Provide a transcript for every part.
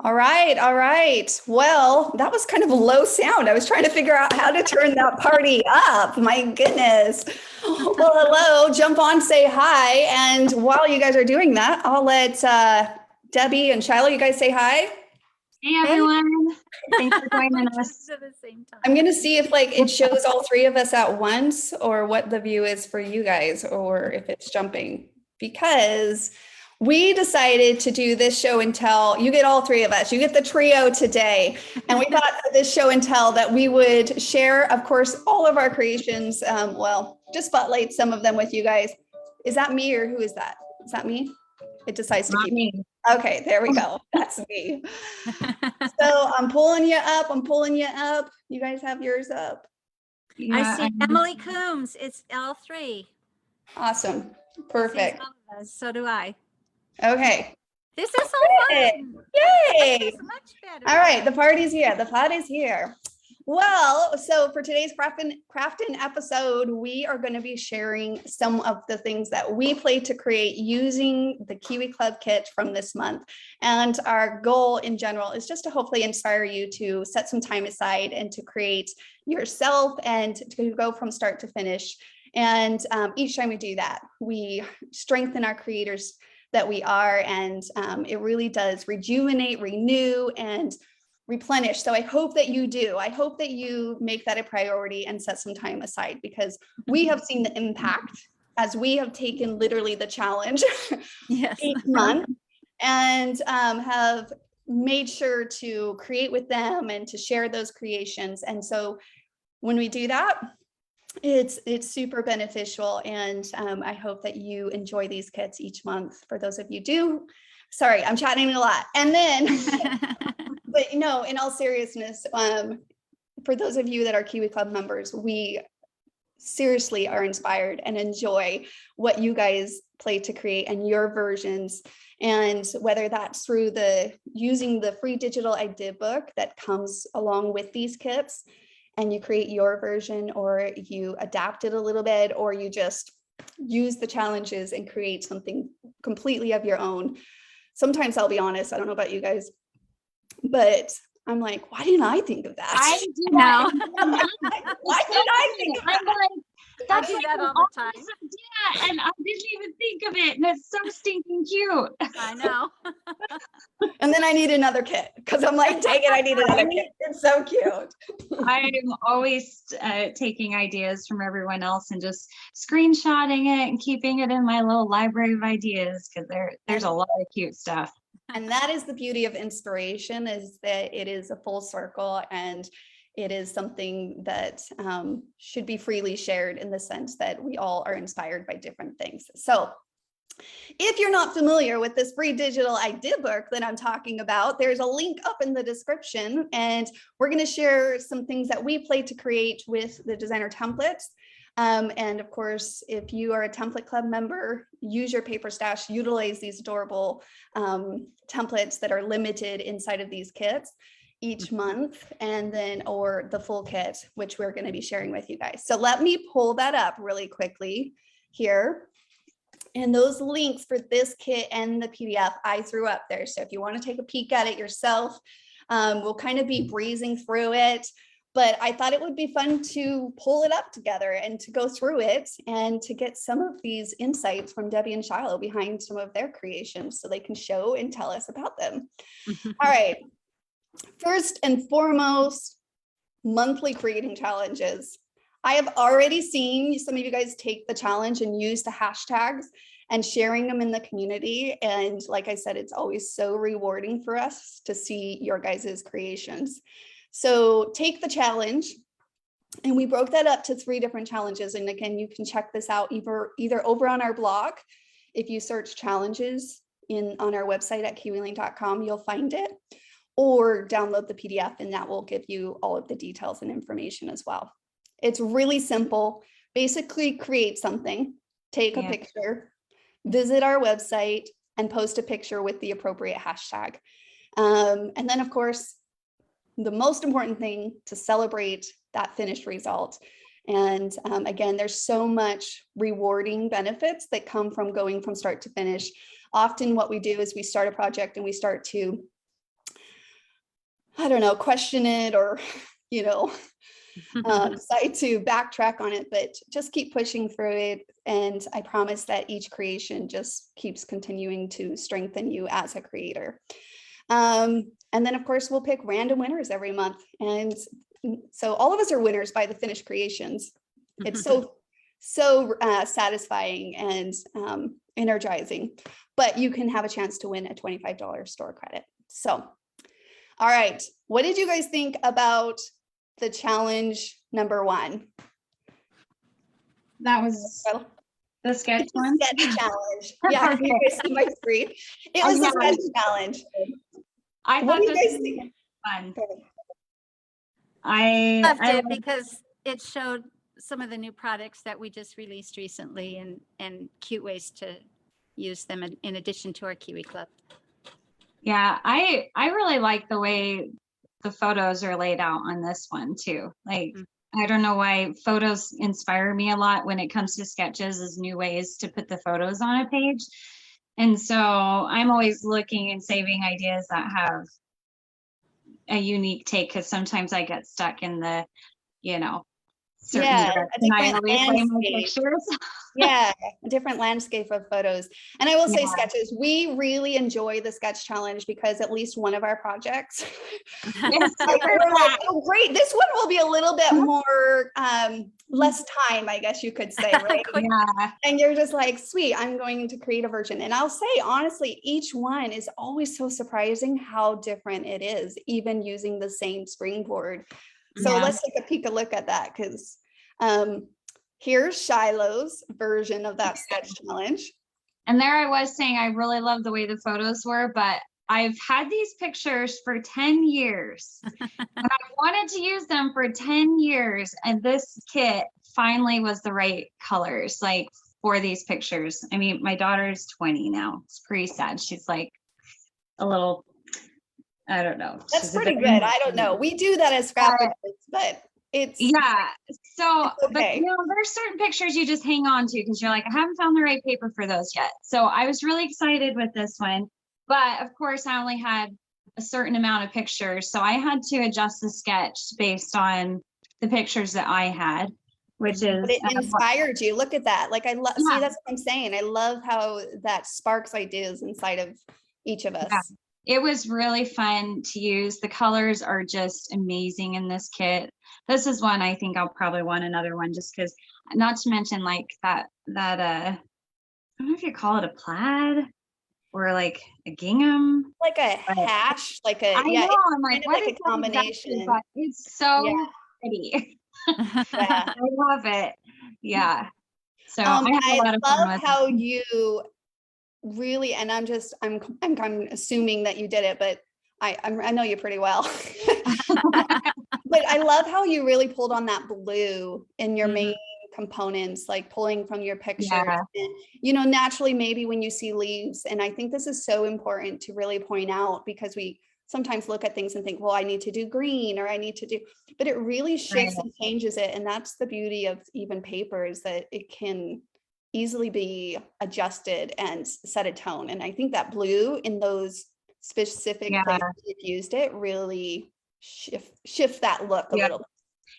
All right, all right. Well, that was kind of a low sound. I was trying to figure out how to turn that party up. My goodness. Well, hello, jump on, say hi. And while you guys are doing that, I'll let Debbie and Shiloh, you guys say hi. Hey everyone. Thanks for joining us. At the same time. I'm going to see if it shows all three of us at once or what the view is for you guys or if it's jumping, because we decided to do this show and tell. You get all three of us. You get the trio today. And we thought for this show and tell that we would share, of course, all of our creations. Just spotlight some of them with you guys. Is that me or who is that? Is that me? It decides to keep me. Okay, there we go. That's me. So I'm pulling you up. I'm pulling you up. You guys have yours up. I see Emily Coombs. It's L3. Awesome. Perfect. So do I. Okay. This is so fun. Yay. This is much better. All right. The party's here. The party's here. Well, so for today's crafting episode, we are going to be sharing some of the things that we play to create using the Kiwi Club kit from this month. And our goal in general is just to hopefully inspire you to set some time aside and to create yourself and to go from start to finish. And each time we do that, we strengthen our creators that we are, and it really does rejuvenate, renew, and replenish. So I hope that you do. I hope that you make that a priority and set some time aside, because we have seen the impact as we have taken literally the challenge each month and have made sure to create with them and to share those creations. And so when we do that, it's super beneficial. And I hope that you enjoy these kits each month. For those of you do, sorry, I'm chatting a lot. And then but in all seriousness, for those of you that are Kiwi Club members, we seriously are inspired and enjoy what you guys play to create and your versions. And whether that's through using the free digital idea book that comes along with these kits, and you create your version, or you adapt it a little bit, or you just use the challenges and create something completely of your own. Sometimes I'll be honest, I don't know about you guys, but I'm like, why didn't I think of that? I do that. Why did I think of that? I'm like, I do that all the time. Yeah, and I didn't even think of it. And it's so stinking cute. I know. And then I need another kit because I'm like, dang it, I need another kit. It's so cute. I'm always taking ideas from everyone else and just screenshotting it and keeping it in my little library of ideas, because there's a lot of cute stuff. And that is the beauty of inspiration, is that it is a full circle, and it is something that should be freely shared, in the sense that we all are inspired by different things. So if you're not familiar with this free digital idea book that I'm talking about, there's a link up in the description, and we're going to share some things that we play to create with the designer templates. And of course, if you are a Template Club member, use your paper stash, utilize these adorable templates that are limited inside of these kits each month, and then, or the full kit, which we're going to be sharing with you guys. So let me pull that up really quickly here. And those links for this kit and the PDF I threw up there. So if you want to take a peek at it yourself, we'll kind of be breezing through it. But I thought it would be fun to pull it up together and to go through it and to get some of these insights from Debbie and Shiloh behind some of their creations, so they can show and tell us about them. All right. First and foremost, monthly creating challenges. I have already seen some of you guys take the challenge and use the hashtags and sharing them in the community. And like I said, it's always so rewarding for us to see your guys' creations. So take the challenge, and we broke that up to 3 different challenges. And again, you can check this out either over on our blog. If you search challenges on our website at kiwilane.com, you'll find it, or download the PDF, and that will give you all of the details and information as well. It's really simple. Basically, create something, take a picture, visit our website, and post a picture with the appropriate hashtag. And then, of course, the most important thing, to celebrate that finished result. And again, there's so much rewarding benefits that come from going from start to finish. Often what we do is we start a project and we start to I don't know, question it or, you know, decide to backtrack on it, but just keep pushing through it. And I promise that each creation just keeps continuing to strengthen you as a creator. And then of course, we'll pick random winners every month. And so all of us are winners by the finished creations. It's so satisfying and energizing, but you can have a chance to win a $25 store credit. So, all right, what did you guys think about the challenge number 1? That was the sketch one. Sketch challenge. Yeah, Okay. you guys see my screen. It was the sketch challenge. I What thought do you this guys was think? fun. Loved I it because it showed some of the new products that we just released recently and cute ways to use them in addition to our Kiwi Club. Yeah, I really like the way the photos are laid out on this one too. Like, I don't know why photos inspire me a lot when it comes to sketches, as new ways to put the photos on a page. And so I'm always looking and saving ideas that have a unique take, because sometimes I get stuck in the, you know, certain direction I always play my pictures. Yeah, a different landscape of photos. And I will say Yeah. sketches, we really enjoy the sketch challenge because at least one of our projects, It's like, super we're like, fun. oh great, this one will be a little bit more, less time, I guess you could say, right? Yeah, And you're just like, sweet, I'm going to create a version. And I'll say, honestly, each one is always so surprising how different it is, even using the same springboard. So Yeah. let's take a look at that, because here's Shiloh's version of that sketch challenge. And there I was saying I really love the way the photos were, but I've had these pictures for 10 years and I wanted to use them for 10 years. And this kit finally was the right colors, like, for these pictures. I mean, my daughter's 20 now. It's pretty sad. She's like a little, I don't know. That's pretty good. I don't know. We do that as scrapbookers, but it's so it's but okay. you know, there's certain pictures you just hang on to because you're like, I haven't found the right paper for those yet. So I was really excited with this one, but of course I only had a certain amount of pictures, so I had to adjust the sketch based on the pictures that I had, which is But it inspired you. Look at that. Like, I love, see, Yeah. that's what I'm saying. I love how that sparks ideas inside of each of us. Yeah. It was really fun to use. The colors are just amazing in this kit. This is one I think I'll probably want another one, just because, not to mention like that I don't know if you call it a plaid or like a gingham. Like a But hash, like a, I yeah, know, I'm like, kind of what like is a that exactly? combination. But it's so Yeah. pretty. Yeah. I love it. Yeah. So I have a I lot of fun love with how it. you really, and I'm assuming that you did it, but I know you pretty well. But I love how you really pulled on that blue in your main components, like pulling from your pictures. Yeah. And, you know, naturally, maybe when you see leaves, and I think this is so important to really point out, because we sometimes look at things and think, well, I need to do green, or I need to do, but it really shifts Right. and changes it. And that's the beauty of even paper, is that it can easily be adjusted and set a tone. And I think that blue in those specific Yeah. places you've used it really shift that look a Yeah. little bit.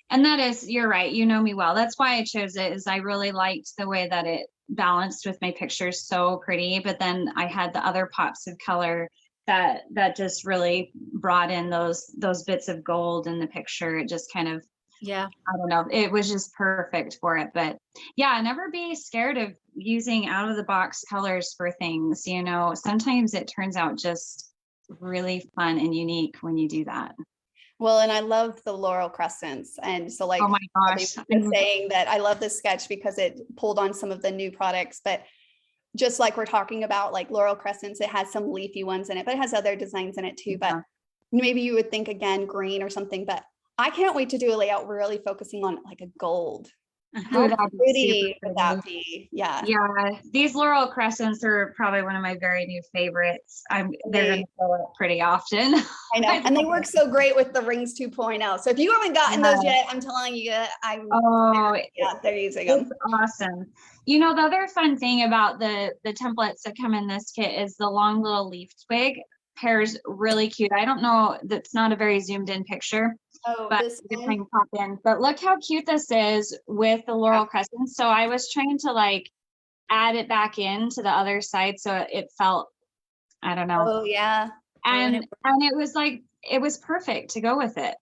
And that is, you're right. You know me well. That's why I chose it, is I really liked the way that it balanced with my pictures. So pretty. But then I had the other pops of color that just really brought in those bits of gold in the picture. It just kind of, Yeah. I don't know, it was just perfect for it. But yeah, never be scared of using out of the box colors for things. You know, sometimes it turns out just really fun and unique when you do that. Well, and I love the laurel crescents. And so, like, Oh my I've gosh. been saying that I love this sketch because it pulled on some of the new products, but just like we're talking about, like laurel crescents, it has some leafy ones in it, but it has other designs in it too. But Yeah. maybe you would think again, green or something, but I can't wait to do a layout really focusing on like a gold. How Ooh, that'd be pretty super would that be? Yeah. Yeah, these laurel crescents are probably one of my very new favorites. They're gonna go up pretty often. I know, and they work so great with the Rings 2.0. So if you haven't gotten those yet, I'm telling you, they're using them. It's awesome. You know, the other fun thing about the templates that come in this kit is the long little leaf twig pears really cute. I don't know, that's not a very zoomed in picture, Oh, but this if I one? can pop in. But look how cute this is with the laurel crescent. So I was trying to like add it back in to the other side so it felt, I don't know. Oh, yeah, And it was like, it was perfect to go with it.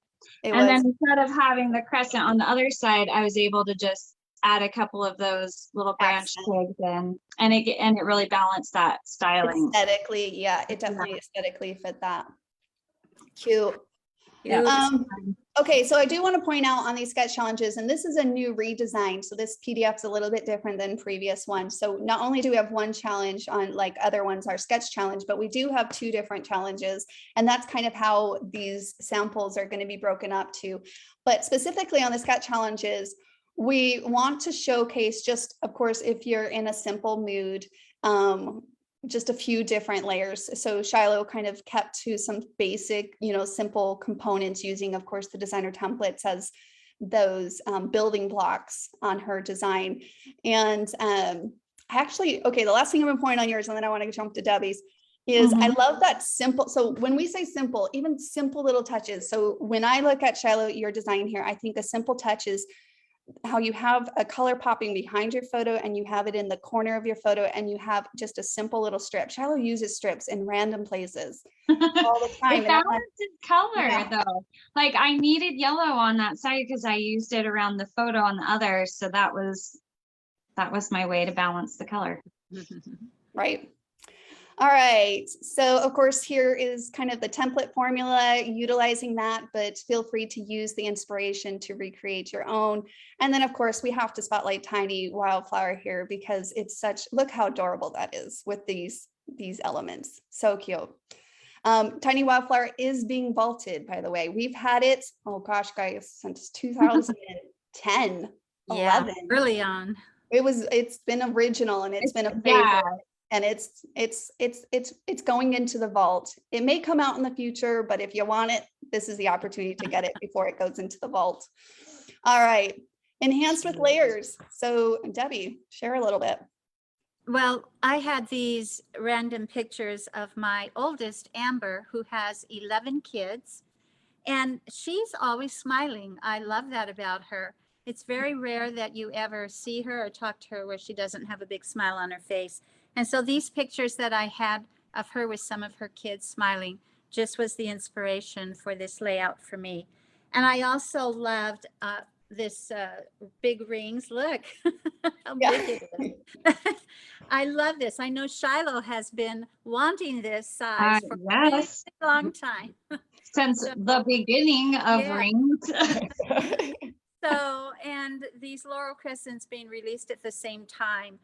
it And then was. instead of having the crescent on the other side, I was able to just add a couple of those little branch Accent. twigs in, and it really balanced that styling. Aesthetically, yeah, it definitely aesthetically fit that. Cute. Yeah. Okay, so I do want to point out on these sketch challenges, and this is a new redesign. So this PDF is a little bit different than previous ones. So not only do we have one challenge on like other ones, our sketch challenge, but we do have 2 different challenges. And that's kind of how these samples are going to be broken up too. But specifically on the sketch challenges, we want to showcase just, of course, if you're in a simple mood, just a few different layers. So Shiloh kind of kept to some basic, simple components using, of course, the designer templates as those building blocks on her design. And actually, okay, the last thing I'm gonna point on yours, and then I want to jump to Debbie's, is I love that simple. So when we say simple, even simple little touches. So when I look at Shiloh, your design here, I think a simple touch is how you have a color popping behind your photo and you have it in the corner of your photo and you have just a simple little strip. Shiloh uses strips in random places all the time. It balances color Yeah. though. Like I needed yellow on that side because I used it around the photo on the other. So that was my way to balance the color. Right. All right. So of course, here is kind of the template formula, utilizing that, but feel free to use the inspiration to recreate your own. And then of course, we have to spotlight Tiny Wildflower here because it's look how adorable that is with these elements. So cute. Tiny Wildflower is being vaulted, by the way. We've had it, oh gosh, guys, since 2010, Yeah, 11. early on. It's been original and it's been a favorite. Yeah. And it's going into the vault. It may come out in the future, but if you want it, this is the opportunity to get it before it goes into the vault. All right, enhanced with layers. So Debbie, share a little bit. Well, I had these random pictures of my oldest, Amber, who has 11 kids, and she's always smiling. I love that about her. It's very rare that you ever see her or talk to her where she doesn't have a big smile on her face. And so these pictures that I had of her with some of her kids smiling just was the inspiration for this layout for me. And I also loved this big rings. Look how big it is. I love this. I know Shiloh has been wanting this size for yes. a long time. Since the beginning of Yeah. rings. So, and these laurel crescents being released at the same time,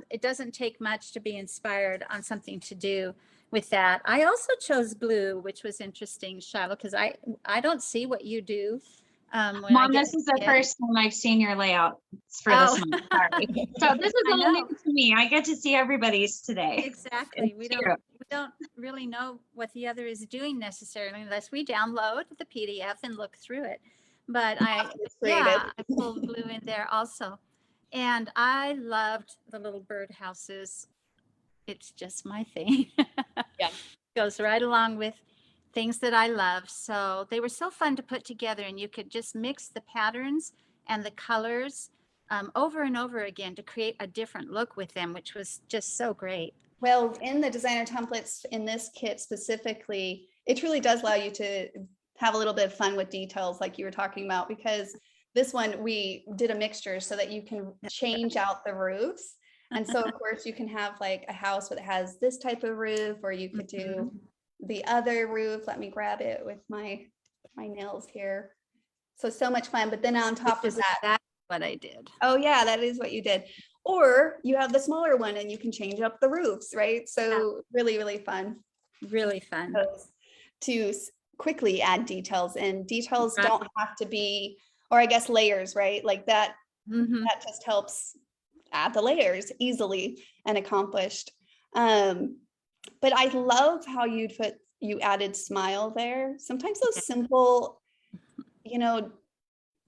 it doesn't take much to be inspired on something to do with that. I also chose blue, which was interesting, Shiloh, because I don't see what you do. Mom, this is the first time I've seen your layout for this month. Sorry. So this is all new to me. I get to see everybody's today. Exactly. We don't really know what the other is doing necessarily unless we download the PDF and look through it. But I pulled blue in there also. And I loved the little bird houses. It's just my thing. Yeah. Goes right along with things that I love. So they were so fun to put together, and you could just mix the patterns and the colors over and over again to create a different look with them, which was just so great. Well, in the designer templates in this kit specifically, it truly does allow you to have a little bit of fun with details like you were talking about, because this one we did a mixture so that you can change out the roofs. And so of course you can have like a house that has this type of roof, or you could do the other roof. Let me grab it with my nails here. So much fun. But then on top of that, that's what I did. Oh yeah, that is what you did. Or you have the smaller one and you can change up the roofs, right? So really, really fun. Really fun. To quickly add details, and details don't have to be, or I guess layers, right? Like that, that just helps add the layers easily and accomplished. But I love how you added smile there. Sometimes those simple, I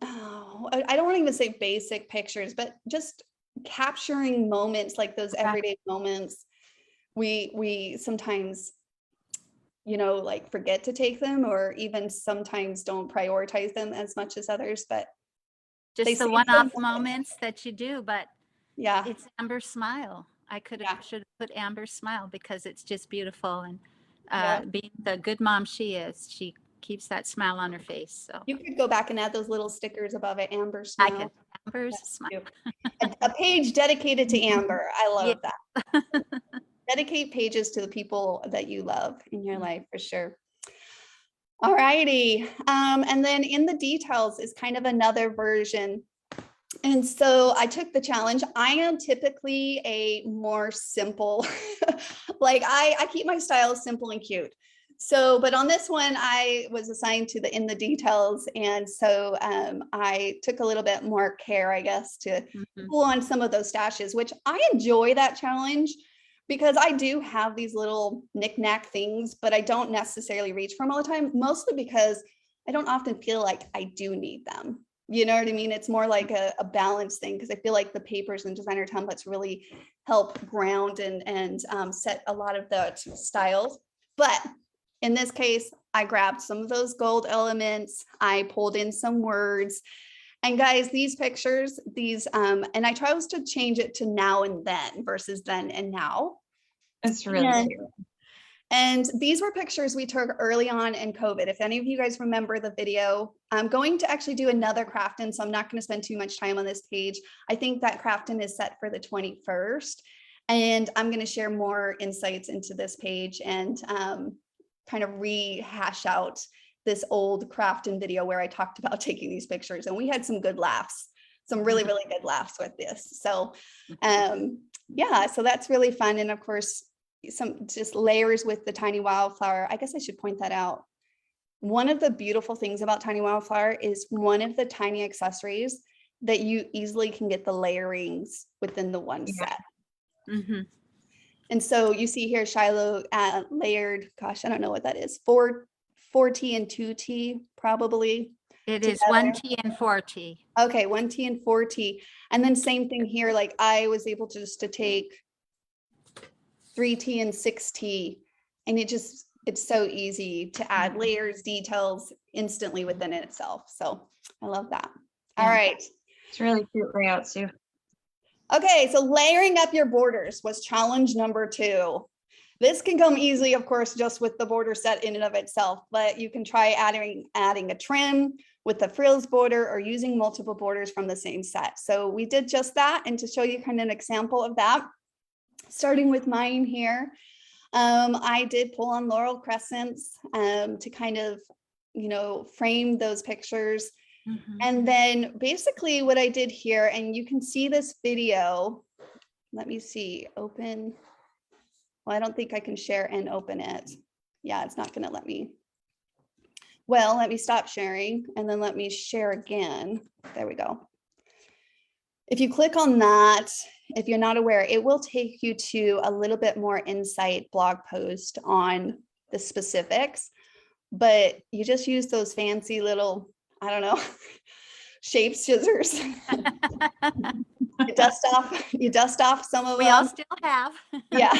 don't want to even say basic pictures, but just capturing moments like those everyday moments. We sometimes like forget to take them, or even sometimes don't prioritize them as much as others, but they Just the save one-off some. moments that you do, but Yeah. it's Amber's smile. I should have put Amber's smile because it's just beautiful. And Yeah. being the good mom she is, she keeps that smile on her face. So You could go back and add those little stickers above it, Amber I smile. can, Amber's That's smile. cute. A page dedicated to Amber. I Yeah. love that. Dedicate pages to the people that you love in your life, for sure. All righty. And then in the details is kind of another version. And so I took the challenge. I am typically a more simple, like I keep my style simple and cute. So, but on this one, I was assigned to the in the details. And so I took a little bit more care, I guess, to pull on some of those stashes, which I enjoy that challenge because I do have these little knick-knack things, but I don't necessarily reach for them all the time, mostly because I don't often feel like I do need them. You know what I mean? It's more like a balance thing, because I feel like the papers and designer templates really help ground and set a lot of the styles. But in this case, I grabbed some of those gold elements. I pulled in some words. And guys, these pictures, and I chose to change it to now and then versus then and now. It's really cute. And these were pictures we took early on in COVID. If any of you guys remember the video, I'm going to actually do another craft-in, so I'm not going to spend too much time on this page. I think that craft-in is set for the 21st. And I'm going to share more insights into this page and kind of rehash out this old craft-in video where I talked about taking these pictures. And we had some good laughs, some really, really good laughs with this. So yeah, so that's really fun. And of course, some just layers with the tiny wildflower. I guess I should point that out. One of the beautiful things about tiny wildflower is one of the tiny accessories that you easily can get the layerings within the one set. And so you see here Shiloh layered, gosh, I don't know what that is, 4T and 2T probably. It is 1T and 4T. Okay, 1T and 4T. And then same thing here, like I was able to just to take 3T and 6T, and it's so easy to add layers, details instantly within it itself. So I love that. All right. It's really cute layout, Sue. Okay, so layering up your borders was challenge number 2. This can come easily, of course, just with the border set in and of itself, but you can try adding a trim with the frills border or using multiple borders from the same set. So we did just that, and to show you kind of an example of that, starting with mine here, I did pull on laurel crescents to kind of, frame those pictures. And then basically what I did here, and you can see this video, let me see, open. Well, I don't think I can share and open it. Yeah, it's not going to let me. Well, let me stop sharing and then let me share again. There we go. If you click on that, if you're not aware, it will take you to a little bit more insight blog post on the specifics, but you just use those fancy little, I don't know, shape scissors. You dust off some of them. We all still have. Yeah.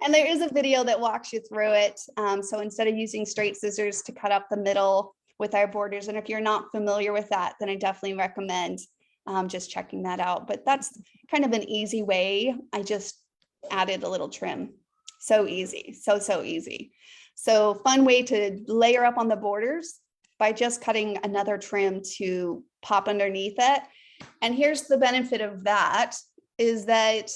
And there is a video that walks you through it. So instead of using straight scissors to cut up the middle with our borders, and if you're not familiar with that, then I definitely recommend just checking that out. But that's kind of an easy way. I just added a little trim. So easy, so easy. So fun way to layer up on the borders by just cutting another trim to pop underneath it. And here's the benefit of that, is that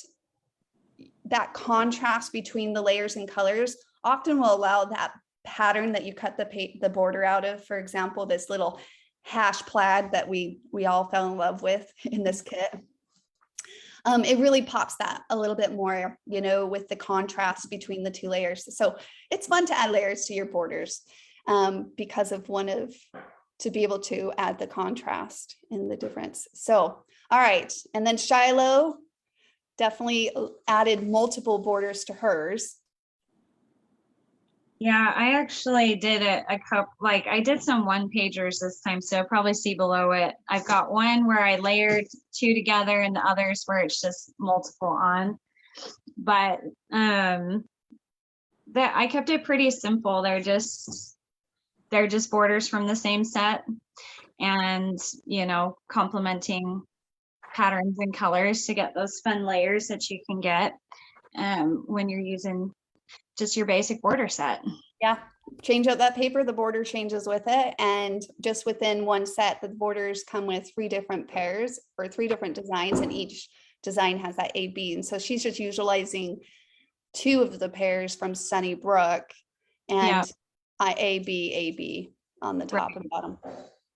contrast between the layers and colors often will allow that pattern that you cut the border out of. For example, this little hash plaid that we all fell in love with in this kit. It really pops that a little bit more, with the contrast between the two layers. So it's fun to add layers to your borders because of to be able to add the contrast in the difference. So, all right. And then Shiloh definitely added multiple borders to hers. Yeah, I actually did a couple, I did some one pagers this time, so you'll probably see below it. I've got one where I layered 2 together and the others where it's just multiple on. But the that I kept it pretty simple. They're just borders from the same set, and complementing patterns and colors to get those fun layers that you can get when you're using just your basic border set. Yeah, change out that paper, the border changes with it. And just within one set, the borders come with 3 different pairs or 3 different designs, and each design has that A, B. And so she's just utilizing 2 of the pairs from Sunnybrook, Yeah. and A, B on the top and bottom.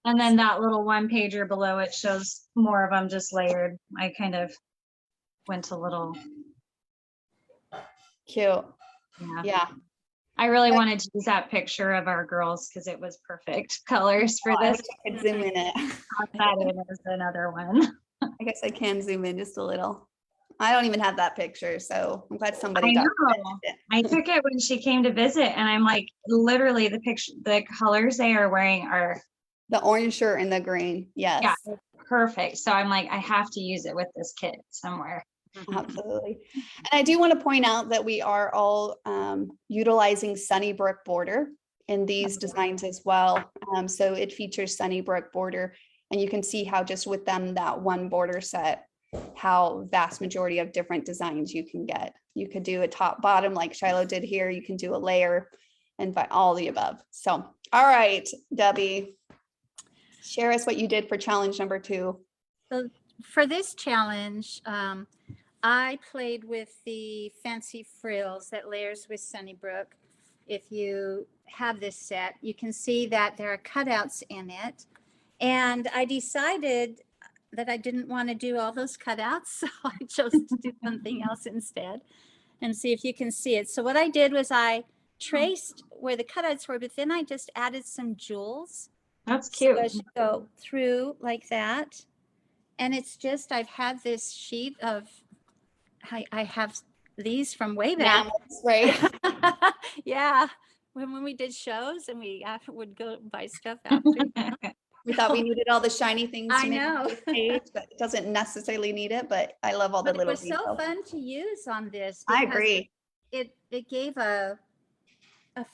And then that little 1-pager below it shows more of them just layered. I kind of went a little Cute. Yeah. Yeah. I really wanted to use that picture of our girls because it was perfect colors for I this. wish I could zoom in it. That is another one. I guess I can zoom in just a little. I don't even have that picture, so I'm glad somebody I documented know. it. I took it when she came to visit, and I'm like, literally the colors they are wearing are The orange shirt and the green. Yes. yeah, perfect. So I'm like, I have to use it with this kit somewhere. Absolutely. And I do want to point out that we are all utilizing Sunnybrook border in these designs as well. So it features Sunnybrook border, and you can see how just with them, that one border set, how vast majority of different designs you can get. You could do a top bottom like Shiloh did here. You can do a layer, and by all the above. So, all right, Debbie, share us what you did for challenge number 2. So for this challenge, I played with the fancy frills that layers with Sunnybrook. If you have this set, you can see that there are cutouts in it. And I decided that I didn't want to do all those cutouts, so I chose to do something else instead, and see if you can see it. So what I did was I traced where the cutouts were, but then I just added some jewels. That's cute. So as you go through like that, and it's just, I've had this sheet of, I have these from way back. Right. Yeah, when we did shows and we would go buy stuff after. We thought we needed all the shiny things. I to make know. this page, but it doesn't necessarily need it, but I love all the But it little was so details. fun to use on this. I because agree. It gave a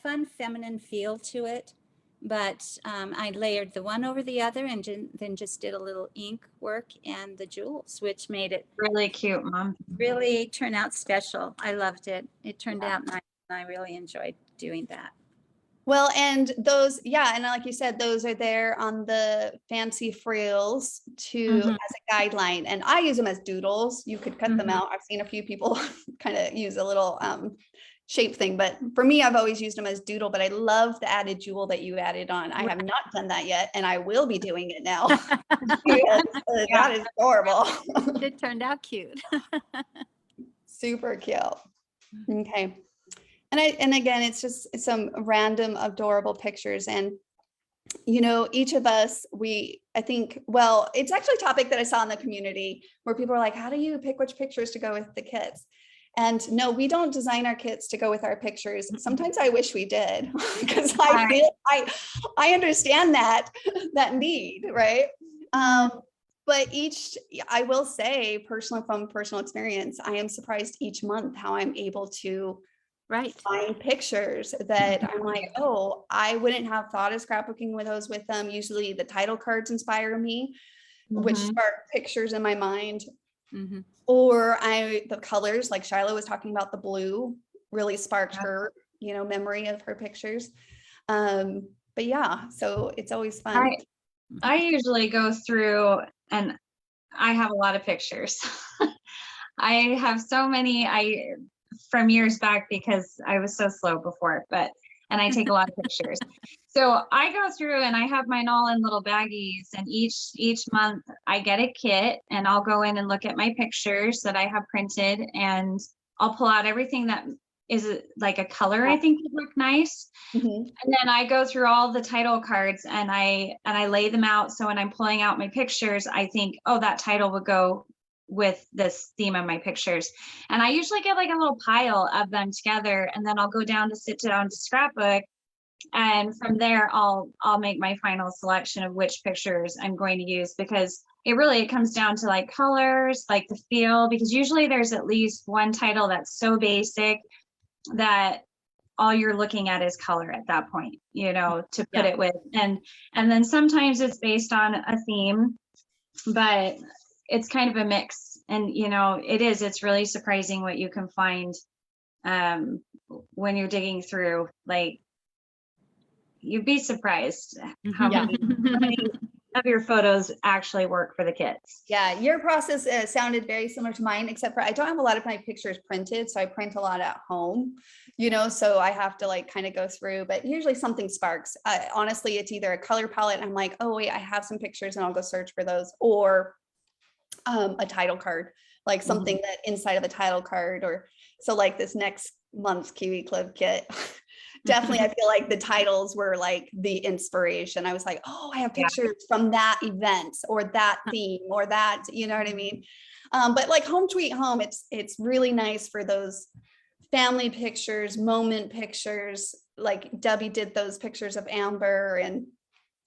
fun feminine feel to it, but I layered the one over the other, and then just did a little ink work and the jewels, which made it Really cute, Mom. really turn out special. I loved it. It turned out nice, and I really enjoyed doing that. Well, and those, yeah, and like you said, those are there on the fancy frills to as a guideline, and I use them as doodles. You could cut them out. I've seen a few people kind of use a little shape thing, but for me, I've always used them as doodle. But I love the added jewel that you added on. I have not done that yet, and I will be doing it now. That is adorable. It turned out cute. Super cute. Okay. And again, it's just some random adorable pictures. And, each of us, I think, well, it's actually a topic that I saw in the community where people are like, how do you pick which pictures to go with the kits? And no, we don't design our kits to go with our pictures. Sometimes I wish we did, because I understand that need, right? But I will say from personal experience, I am surprised each month how I'm able to find pictures that I'm like, oh, I wouldn't have thought of scrapbooking with them. Usually the title cards inspire me, which spark pictures in my mind. Or the colors, like Shiloh was talking about, the blue really sparked her, memory of her pictures. But yeah, so it's always fun. I usually go through, and I have a lot of pictures. I have so many from years back, because I was so slow before, and I take a lot of pictures. So I go through and I have mine all in little baggies, and each month I get a kit, and I'll go in and look at my pictures that I have printed, and I'll pull out everything that is like a color I think would look nice. And then I go through all the title cards, and I lay them out. So when I'm pulling out my pictures, I think, oh, that title would go with this theme of my pictures. And I usually get like a little pile of them together, and then I'll go down to sit down to scrapbook, and from there I'll make my final selection of which pictures I'm going to use, because it comes down to like colors, like the feel, because usually there's at least one title that's so basic that all you're looking at is color at that point, you know, to put Yeah. it with. And then sometimes it's based on a theme, but it's kind of a mix. And, you know, it's really surprising what you can find when you're digging through. Like, you'd be surprised how Yeah. many of your photos actually work for the kids. Yeah, your process sounded very similar to mine, except for I don't have a lot of my pictures printed, so I print a lot at home, you know, so I have to like kind of go through, but usually something sparks. Honestly, it's either a color palette, and I'm like, oh wait, I have some pictures and I'll go search for those, or a title card, like something that inside of a title card, or so like this next month's Kiwi Club kit. Definitely, I feel like the titles were like the inspiration. I was like, oh, I have pictures from that event or that theme or that, you know what I mean? But like Home Sweet Home, it's really nice for those family pictures, moment pictures. Like Debbie did those pictures of Amber, and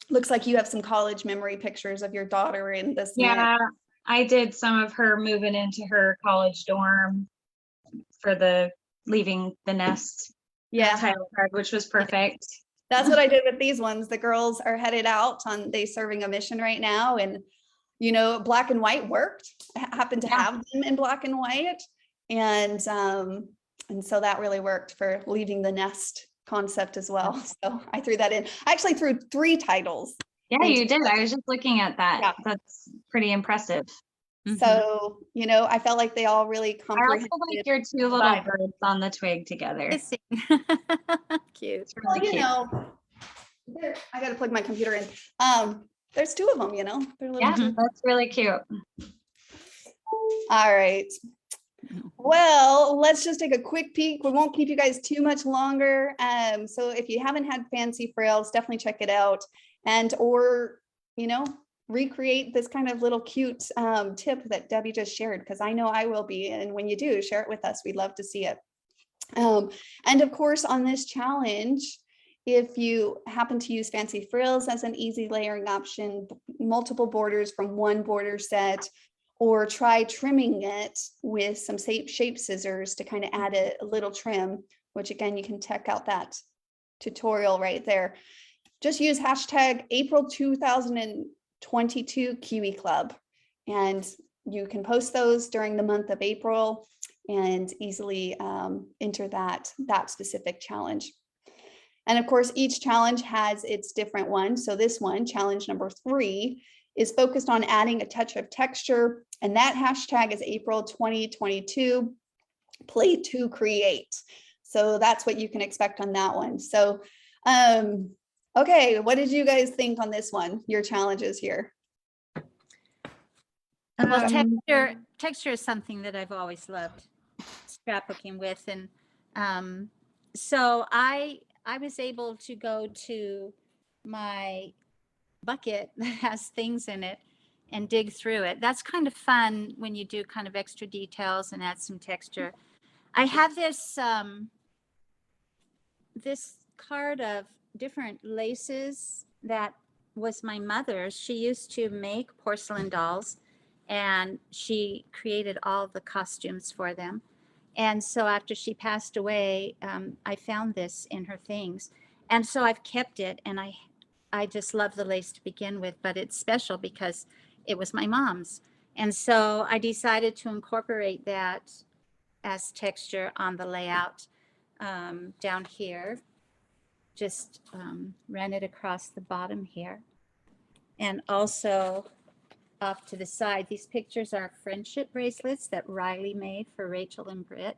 looks like you have some college memory pictures of your daughter in this. Yeah, I did some of her moving into her college dorm for the leaving the nest. Yeah, Title card, which was perfect. that's what I did with these ones. The girls are headed out on, they serving a mission right now, and you know, black and white worked. I happened to have them in black and white, and so that really worked for leaving the nest concept as well. So I threw that in. I actually threw 3 titles. Yeah, you did. I was just looking at that. Yeah. That's pretty impressive. So, you know, I felt like they all really I also comprehended. like your 2 little vibe. birds on the twig together. Kissing. Cute. It's Well, really you cute. know, I got to plug my computer in. There's 2 of them, you know. They're little. Yeah, that's really cute. All right. Well, let's just take a quick peek. We won't keep you guys too much longer. So if you haven't had Fancy Frails, definitely check it out, and or, you know, recreate this kind of little cute tip that Debbie just shared, because I know I will be. And when you do, share it with us. We'd love to see it. And of course, on this challenge, if you happen to use Fancy Frills as an easy layering option, multiple borders from one border set, or try trimming it with some shape scissors to kind of add a little trim, which again, you can check out that tutorial right there. Just use hashtag April 2022 Kiwi Club, and you can post those during the month of April and easily enter that specific challenge. And of course, each challenge has its different one. So this one, challenge number 3, is focused on adding a touch of texture, and that hashtag is April 2022 play to create. So that's what you can expect on that one. So okay, what did you guys think on this one, your challenges here? Well, texture is something that I've always loved scrapbooking with, and so I was able to go to my bucket that has things in it and dig through it. That's kind of fun when you do kind of extra details and add some texture. I have this this card of different laces that was my mother's. She used to make porcelain dolls, and she created all the costumes for them. And so after she passed away, I found this in her things. And so I've kept it, and I just love the lace to begin with, but it's special because it was my mom's. And so I decided to incorporate that as texture on the layout down here. Just ran it across the bottom here. And also off to the side, these pictures are friendship bracelets that Riley made for Rachel and Britt.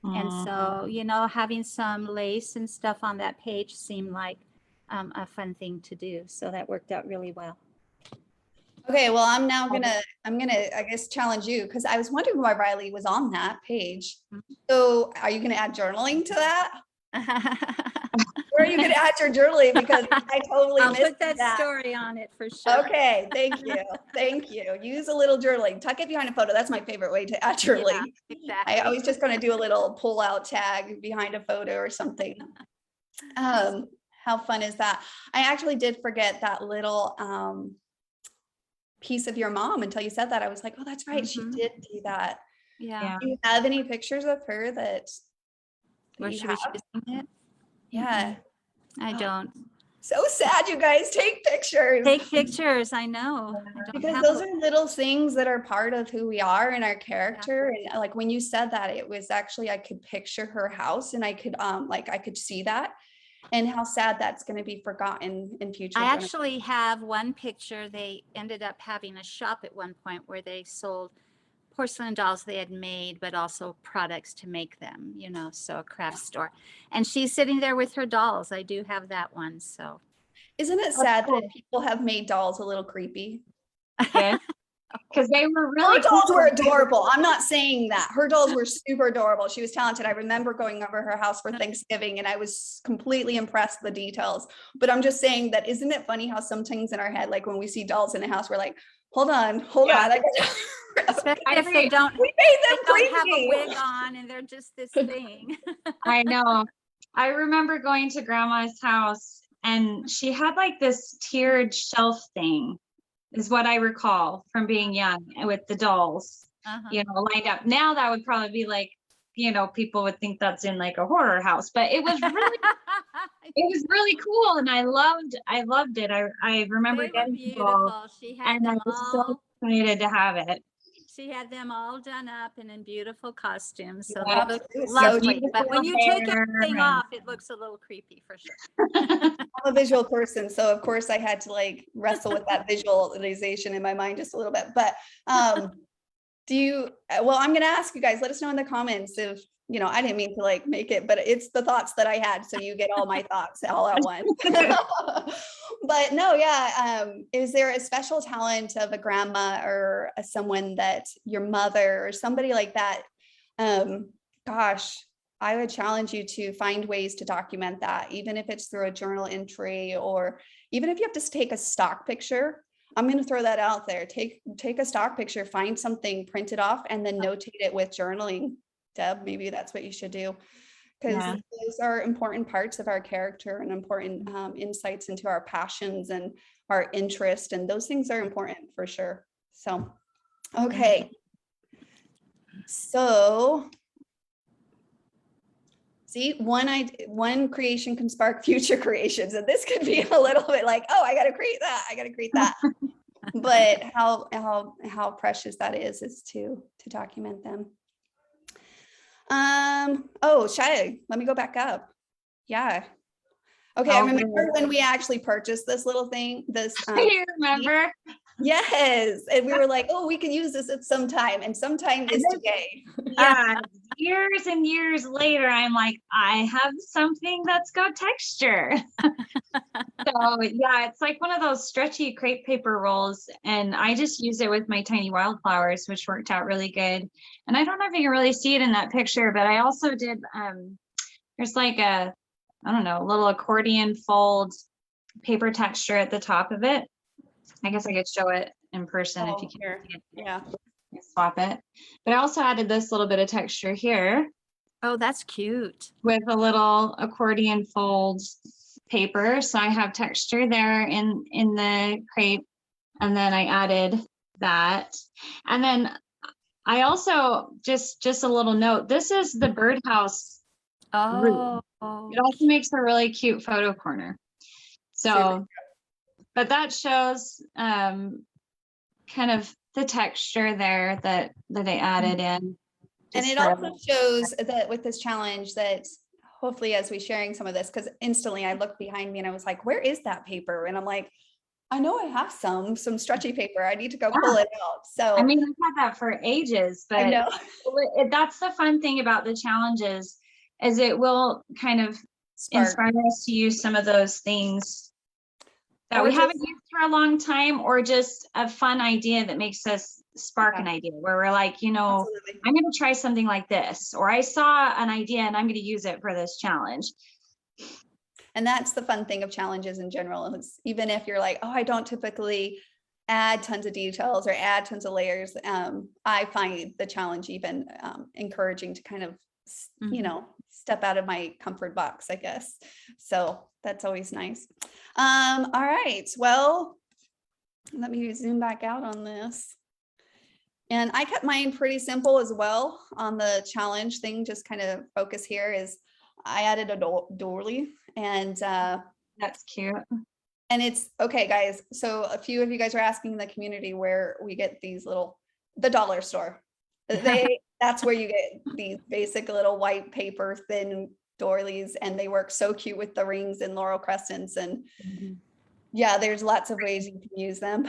And so, you know, having some lace and stuff on that page seemed like a fun thing to do. So that worked out really well. Okay, well, I'm gonna, I guess, challenge you, because I was wondering why Riley was on that page. So are you gonna add journaling to that? Or are you gonna add your journaling? Because I totally I'll missed put that story on it for sure. Okay, thank you. Thank you. Use a little journaling. Tuck it behind a photo. That's my favorite way to add journaling. Yeah, exactly. I was just going to do a little pull out tag behind a photo or something. How fun is that? I actually did forget that little piece of your mom until you said that. I was like, oh, that's right. She did do that. Yeah. Do you have any pictures of her that Where you she was have? using it? Yeah. I don't. So sad, you guys. Take pictures. Take pictures, I know. I don't Because have those a- are little things that are part of who we are and our character. And like when you said that, it was actually, I could picture her house and I could I could see that, and how sad that's going to be forgotten in future I generations. actually have one picture. They ended up having a shop at one point where they sold porcelain dolls they had made, but also products to make them, you know, so a craft store. And she's sitting there with her dolls. I do have that one, so. Isn't it sad that people have made dolls a little creepy? Yeah. Because they were really Her dolls cool. were adorable. I'm not saying that. Her dolls were super adorable. She was talented. I remember going over her house for Thanksgiving and I was completely impressed with the details. But I'm just saying that, isn't it funny how sometimes in our head, like when we see dolls in a house, we're like, hold on. Especially I if they agree. don't, We made they them don't have a creepy. wig on and they're just this thing. I know. I remember going to grandma's house and she had like this tiered shelf thing, is what I recall from being young with the dolls, Uh-huh. you know, lined up. Now that would probably be like, you know, people would think that's in like a horror house, but it was really cool. And I loved it. I remember They were getting the doll beautiful. She had and I them was so all, excited to have it. she had them all done up and in beautiful costumes. So Yeah. they look It was so lovely. cute. But when you take Hair everything and- off, it looks a little creepy for sure. I'm a visual person, so of course I had to like wrestle with that visualization in my mind just a little bit. But do you, well, I'm gonna ask you guys, let us know in the comments if, you know, I didn't mean to like make it, but it's the thoughts that I had, so you get all my thoughts all at once. But no, yeah, is there a special talent of a grandma or someone that your mother or somebody like that? Gosh, I would challenge you to find ways to document that, even if it's through a journal entry, or even if you have to take a stock picture. I'm going to throw that out there. Take a stock picture, find something, print it off, and then notate it with journaling. Deb, maybe that's what you should do, because Yeah. those are important parts of our character and important insights into our passions and our interest, and those things are important for sure. So, okay. So, see, one creation can spark future creations, and this could be a little bit like, oh, I got to create that. I got to create that. But how precious that is to document them. Oh, Shia, let me go back up. Yeah. Okay, I remember when we actually purchased this little thing, this You remember? yes, and we were like, oh, we can use this at some time, and sometime is today. Yeah, years and years later, I'm like, I have something that's got texture. So yeah, it's like one of those stretchy crepe paper rolls, and I just use it with my tiny wildflowers, which worked out really good. And I don't know if you can really see it in that picture, but I also did, there's like a, I don't know, a little accordion fold paper texture at the top of it. I guess I could show it in person if you can Here. see it. Yeah. Swap it. But I also added this little bit of texture here Oh, that's cute. with a little accordion fold paper. So I have texture there in the crepe. And then I added that. And then I also just a little note. This is the birdhouse. Oh, It also makes a really cute photo corner. So, but that shows kind of the texture there that I added in. And it also shows that with this challenge that hopefully as we're sharing some of this, because instantly I looked behind me and I was like, where is that paper? And I'm like, I know I have some stretchy paper. I need to go pull it out. So I mean, I've had that for ages, but I know. That's the fun thing about the challenges, is it will kind of inspire us to use some of those things that we haven't used for a long time, or just a fun idea that makes us spark an idea where we're like, you know, absolutely, I'm going to try something like this, or I saw an idea and I'm going to use it for this challenge. And that's the fun thing of challenges in general. Is even if you're like, oh, I don't typically add tons of details or add tons of layers, I find the challenge even encouraging to kind of, you know, step out of my comfort box, I guess. So that's always nice. All right, well, let me zoom back out on this. And I kept mine pretty simple as well on the challenge thing, just kind of focus here is I added a doily, and That's cute. it's okay, guys. So a few of you guys are asking in the community where we get these the dollar store. That's where you get these basic little white paper thin doilies, and they work so cute with the rings and laurel crescents. And yeah, there's lots of ways you can use them.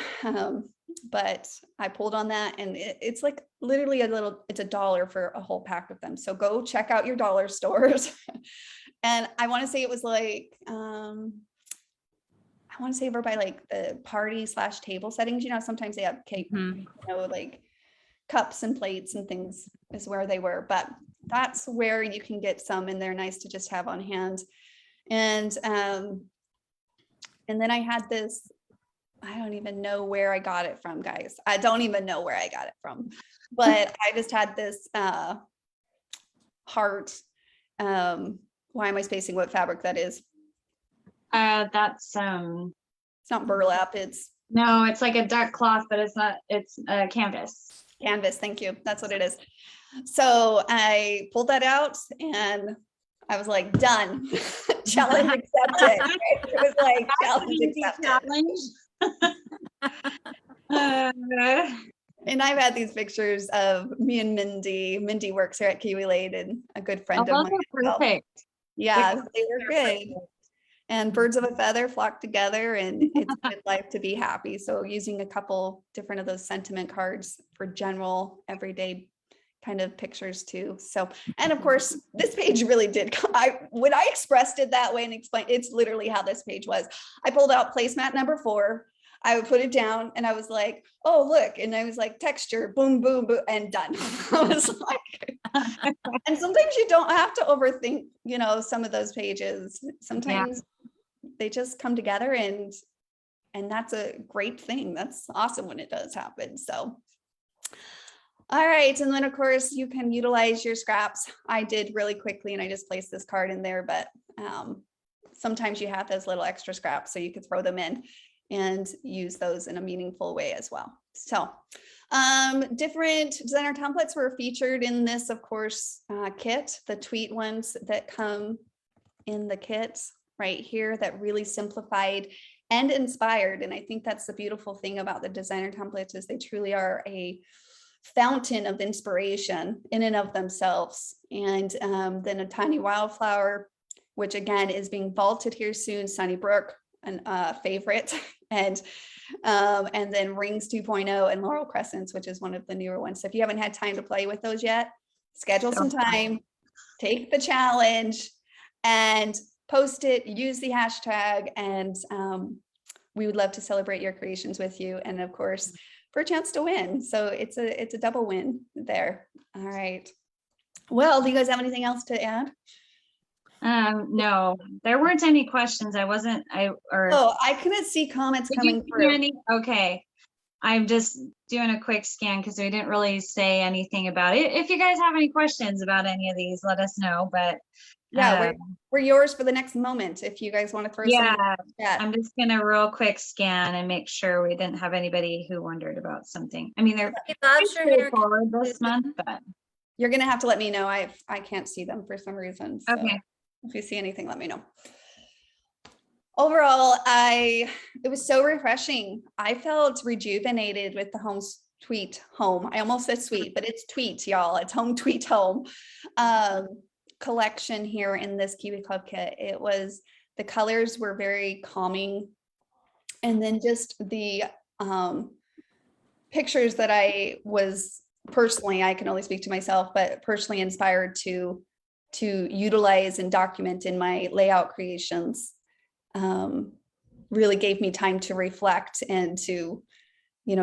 But I pulled on that, and it's like literally it's $1 for a whole pack of them. So go check out your dollar stores. And I want to say it was like, I want to say over by like the party/table settings, sometimes they have cake, like cups and plates and things is where they were, but that's where you can get some, and they're nice to just have on hand. And then I had this, I don't even know where I got it from, guys. I don't even know where I got it from, but I just had this heart. Why am I spacing what fabric that is? That's It's not burlap, no, it's like a duck cloth, but it's not, it's canvas. Canvas, thank you. That's what it is. So I pulled that out, and I was like, done. Challenge accepted. Right? It was like challenge accepted. And I've had these pictures of me and Mindy. Mindy works here at Kiwi Lane, and a good friend of mine. Perfect. Yeah, they were good. And birds of a feather flock together, and it's a good life to be happy. So using a couple different of those sentiment cards for general everyday kind of pictures too. So, and of course, this page really did. When I expressed it that way and explained, it's literally how this page was. I pulled out placemat number 4. I would put it down, and I was like, oh, look. And I was like, texture, boom, boom, boom, and done. I was like, and sometimes you don't have to overthink, some of those pages. Sometimes they just come together, and that's a great thing. That's awesome when it does happen. So, all right. And then of course you can utilize your scraps. I did really quickly, and I just placed this card in there, but sometimes you have those little extra scraps, so you could throw them in and use those in a meaningful way as well. So different designer templates were featured in this, of course, kit, the tweet ones that come in the kit right here that really simplified and inspired. And I think that's the beautiful thing about the designer templates, is they truly are a fountain of inspiration in and of themselves. And then a tiny wildflower, which again is being vaulted here soon, Sunnybrook, a favorite, and then Rings 2.0 and Laurel Crescents, which is one of the newer ones. So if you haven't had time to play with those yet, schedule some time, take the challenge, and post it, use the hashtag, and we would love to celebrate your creations with you, and of course for a chance to win. So it's a double win there. All right, well, do you guys have anything else to add? No, there weren't any questions. I couldn't see comments coming through. Okay, I'm just doing a quick scan because we didn't really say anything about it. If you guys have any questions about any of these, let us know. But yeah, we're yours for the next moment if you guys want to throw some. I'm just gonna real quick scan and make sure we didn't have anybody who wondered about something. I mean, they're straightforward this month, but you're gonna have to let me know. I can't see them for some reason. So okay. If you see anything, let me know. Overall, it was so refreshing. I felt rejuvenated with the home. I almost said sweet, but it's tweet, y'all. It's home tweet home collection here in this Kiwi Club kit. The colors were very calming, and then just the pictures that I was personally, I can only speak to myself, but personally inspired to utilize and document in my layout creations, really gave me time to reflect and to,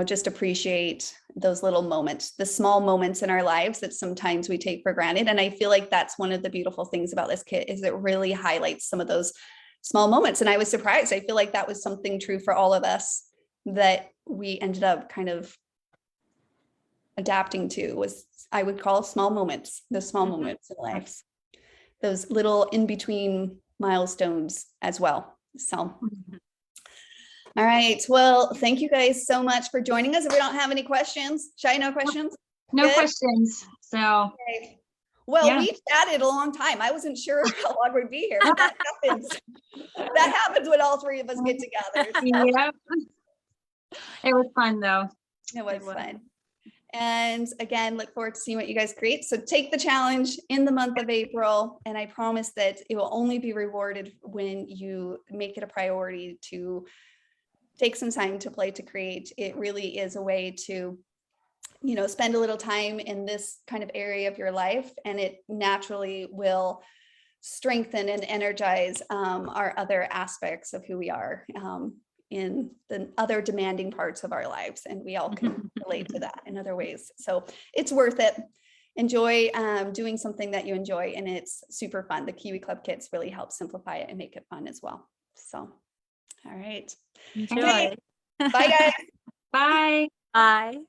just appreciate those little moments, the small moments in our lives that sometimes we take for granted. And I feel like that's one of the beautiful things about this kit, is it really highlights some of those small moments. And I was surprised. I feel like that was something true for all of us that we ended up kind of adapting to, was, I would call, small moments, the small moments in life, those little in-between milestones as well. So, all right. Well, thank you guys so much for joining us. If we don't have any questions, Shai, no questions? No questions. So, okay. Well, Yeah. we chatted a long time. I wasn't sure how long we'd be here, but that happens. That happens when all three of us get together. So Yep. It was fun though. it was was. fun. And again, look forward to seeing what you guys create. So take the challenge in the month of April, and I promise that it will only be rewarded when you make it a priority to take some time to play, to create. It really is a way to, you know, spend a little time in this kind of area of your life, and it naturally will strengthen and energize our other aspects of who we are in the other demanding parts of our lives. And we all can relate to that in other ways. So it's worth it. Enjoy doing something that you enjoy, and it's super fun. The Kiwi Club kits really help simplify it and make it fun as well. So, all right. Enjoy. Okay. Bye, guys. Bye. Bye.